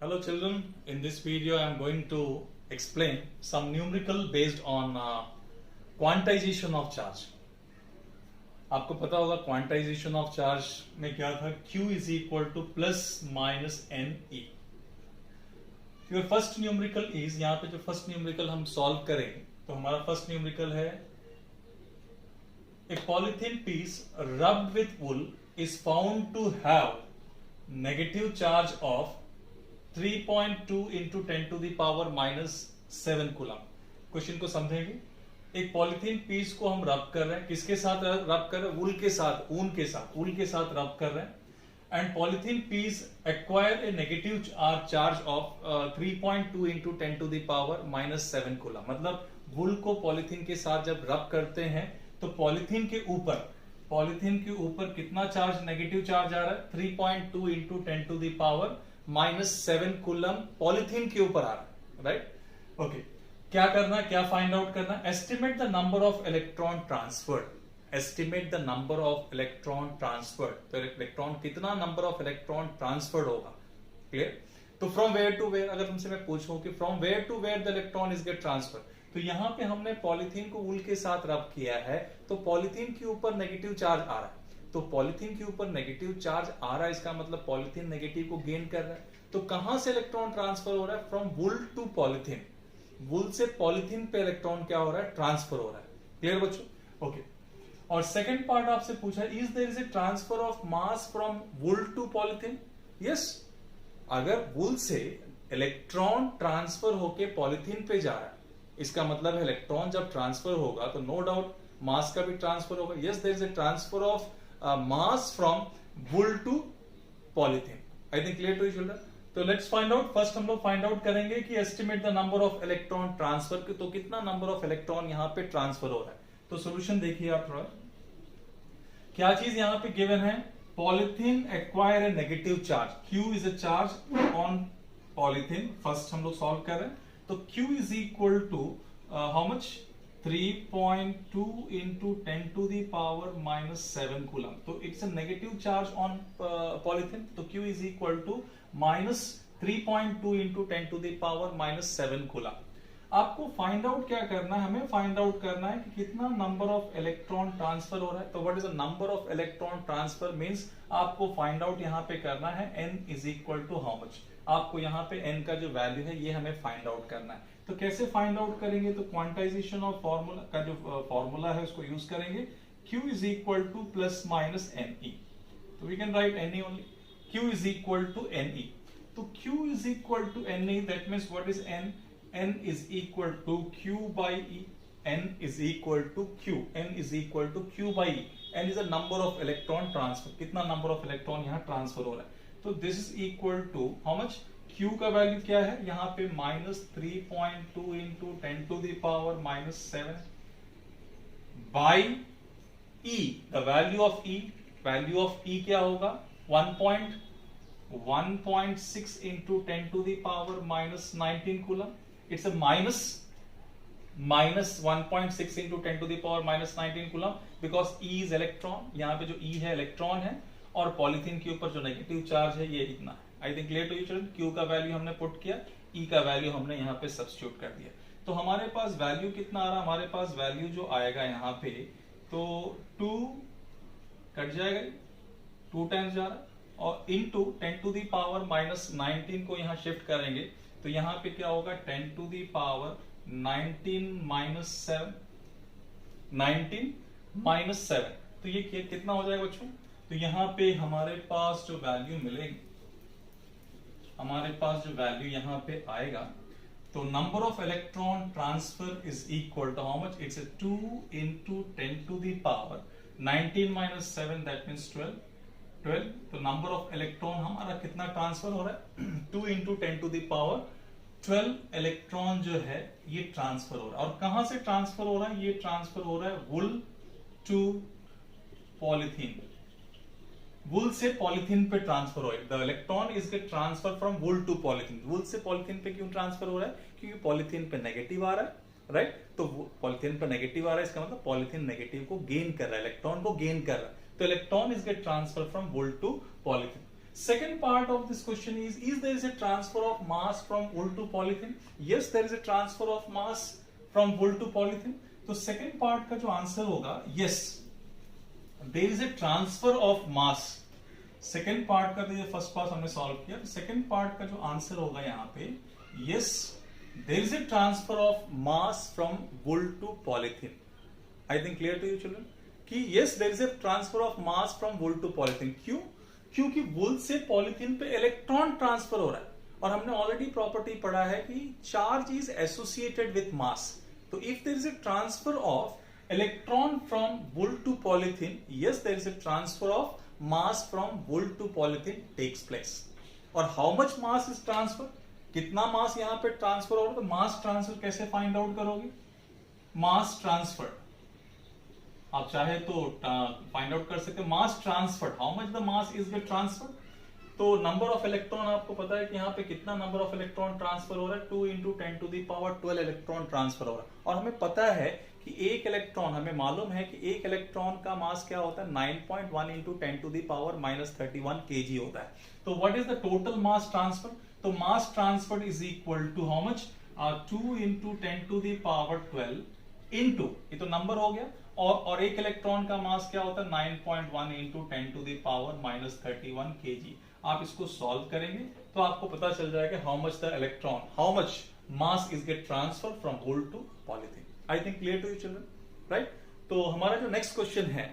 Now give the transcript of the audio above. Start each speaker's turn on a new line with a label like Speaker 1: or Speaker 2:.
Speaker 1: Hello children, in this video I am going to explain some numerical based on quantization of charge. आपको पता होगा quantization of charge में क्या था, Q is equal to plus minus n e. Your first numerical is, यहाँ पे जो first numerical हम सॉल्व करेंगे तो हमारा फर्स्ट न्यूमेरिकल है a polythene piece rubbed with wool is found to have negative charge of 3.2 into 10 to the power -7 coulomb. Question को समझेंगे. एक पॉलिथीन पीस को हम रब कर रहे हैं, किसके साथ रब कर रहे हैं? वुल के साथ, ऊन के साथ, वुल के साथ रब कर रहे हैं. And polythene piece acquire a negative charge of 3.2 into 10 to the power -7 coulomb. मतलब वुल को पॉलिथीन के साथ जब रब करते हैं तो पॉलिथीन के ऊपर कितना चार्ज, नेगेटिव चार्ज आ रहा है? 3.2 into 10 to the power -7 coulomb polythene के ऊपर आ रहा है. Right, okay. क्या करना, क्या फाइंड आउट करना? Estimate the number of electron transferred. Estimate the number of electron transferred. तो इलेक्ट्रॉन, कितना नंबर ऑफ इलेक्ट्रॉन ट्रांसफर्ड होगा. क्लियर? तो फ्रॉम वेयर टू वेयर, अगर तुमसे मैं पूछूं कि from where to where the electron is get transfer, तो यहां पे हमने पॉलिथीन को वुल के साथ रब किया है तो पॉलिथीन के ऊपर नेगेटिव चार्ज आ रहा है. तो पॉलिथीन के ऊपर नेगेटिव चार्ज आ रहा है, इसका मतलब पॉलिथीन नेगेटिव को गेन कर रहा है. तो कहां से इलेक्ट्रॉन ट्रांसफर हो रहा है? From wool to polythene. Wool से पॉलिथीन पे इलेक्ट्रॉन क्या हो रहा है? ट्रांसफर हो रहा है. क्लियर बच्चों? ओके. और सेकंड पार्ट आपसे पूछा, is there is a transfer of mass from wool to polythene? Yes. अगर वुल से इलेक्ट्रॉन ट्रांसफर होके पॉलिथीन पे जा रहा है, इसका मतलब है इलेक्ट्रॉन जब ट्रांसफर होगा तो नो डाउट मास का भी ट्रांसफर होगा. Yes, there is a transfer of mass from wool to polythene. I think clear to you children. तो लेट्स फाइंड आउट. फर्स्ट हम लोग फाइंड आउट करेंगे कि estimate the number of electron transfer, तो कितना नंबर ऑफ इलेक्ट्रॉन यहां पे transfer हो रहा है. तो सॉल्यूशन देखिए आप थोड़ा. क्या चीज यहां पे गिवन है? Polythene acquire a negative charge. Q is a charge on polythene. First हम लोग सॉल्व कर रहे हैं. तो Q is equal to how much? 3.2 into 10 to the power -7 coulomb. तो it's a negative charge on polythene. तो Q is equal to -3.2 into 10 to the power -7 coulomb. आपको find out क्या करना है? हमें फाइंड आउट करना है कि कितना नंबर ऑफ इलेक्ट्रॉन ट्रांसफर हो रहा है. तो what is the number of electron transfer means आपको फाइंड आउट यहां पे करना है n is equal to how much. आपको यहां पे n का जो वैल्यू है ये हमें फाइंड आउट करना है. तो कैसे फाइंड आउट करेंगे? तो क्वांटाइजेशन ऑफ फॉर्मूला का जो फॉर्मूला है उसको यूज करेंगे. Q is equal to plus minus n e. तो we can write n e only. Q is equal to n e. तो Q is equal to n e, that means what is n? n is equal to Q by E. n is equal to Q. n is equal to Q by E. n is the number of electron transfer. कितना number of electron यहाँ transfer हो रहा है. तो this is equal to how much? Q का value क्या है यहाँ पे? -3.2 into 10 to the power -7 by E. The value of E. Value of E क्या होगा? 1.6 into 10 to the power -19 coulomb. It's a minus 1.6 into 10 to the power -19 coulomb because E is electron. यहाँ पे जो E है electron है और polythene के ऊपर जो नेगेटिव चार्ज है ये इतना है. I think clear to you children. Q का वैल्यू हमने पुट किया, E का वैल्यू हमने यहाँ पे सब्स्टिट्यूट कर दिया. तो हमारे पास वैल्यू कितना आ रहा है? हमारे पास वैल्यू जो आएगा यहाँ पे तो 2 कट जाएगा, 2 टाइम्स जा रहा है और इंटू 10 टू दी पावर -19 को यहाँ शिफ्ट करेंगे तो यहाँ पे क्या होगा? 10 टू दी पावर 19 -7. तो ये कितना हो जाएगा बच्चों? तो यहाँ पे हमारे पास जो वैल्यू मिलेगी, हमारे पास जो वैल्यू यहाँ पे आएगा तो number of electron transfer is equal to how much? It's 2 into 10 to the power 19 - 7, that means 12. तो नंबर ऑफ इलेक्ट्रॉन हमारा कितना ट्रांसफर हो रहा है? 2 into 10 to the power 12 electron जो है ये ट्रांसफर हो रहा है. और कहां से ट्रांसफर हो रहा है? ये ट्रांसफर हो रहा है वुल टू पॉलिथीन. वुल से पॉलिथीन पे ट्रांसफर हो रहा है. The electron is get transfer from wool to polythene. Wool से पॉलिथीन पे क्यों ट्रांसफर हो रहा है? क्योंकि पॉलिथीन पे नेगेटिव आ रहा है. राइट, तो पॉलिथीन पे नेगेटिव आ रहा है, इसका मतलब पॉलिथीन नेगेटिव को गेन कर रहा है, इलेक्ट्रॉन को गेन कर रहा है. तो electron is get transfer from wool to polythene. Second part of this question is there is a transfer of mass from wool to polythene? Yes, there is a transfer of mass from wool to polythene. तो second part का जो answer होगा yes, there is a transfer of mass. Second part का तो ये first part हमने solve किया, तो second part का जो आंसर होगा यहाँ पे yes, there is a transfer of mass from wool to polythene. I think clear to you children? कि yes, there is a transfer of mass from wool to polythene. क्यों? क्योंकि वुल से polythene पे इलेक्ट्रॉन ट्रांसफर हो रहा है और हमने ऑलरेडी प्रॉपर्टी पढ़ा है कि charge is associated with mass. तो if there is a transfer of electron from wool to polythene, yes there is a transfer of mass from wool to polythene takes place. और how much mass is transfer, कितना mass यहाँ पे transfer हो रहा है, तो mass transfer कैसे find out करोगे? मास ट्रांसफर आप चाहे तो फाइंड आउट कर सकते हो. Mass transfer, how much the mass is get transfer. तो नंबर ऑफ इलेक्ट्रॉन आपको पता है कि यहाँ पे कितना नंबर ऑफ इलेक्ट्रॉन ट्रांसफर हो रहा है, 2 into 10 to the power 12 electron transfer हो रहा है. और हमें पता है कि एक इलेक्ट्रॉन, हमें मालूम है कि एक इलेक्ट्रॉन का मास क्या होता है, 9.1 into 10 to the power -31 kg होता है. तो what is the total mass transfer? तो mass transfer is equal to how much, 2 into 10 to the power 12 into, ये तो नंबर हो गया, और एक इलेक्ट्रॉन का मास क्या होता है, 9.1 into 10 to the power -31 kg. आप इसको सॉल्व करेंगे तो आपको पता चल जाएगा how much the electron, how much mass is get transfer from wool to polythene. I think clear to you children, right? तो हमारा जो नेक्स्ट क्वेश्चन है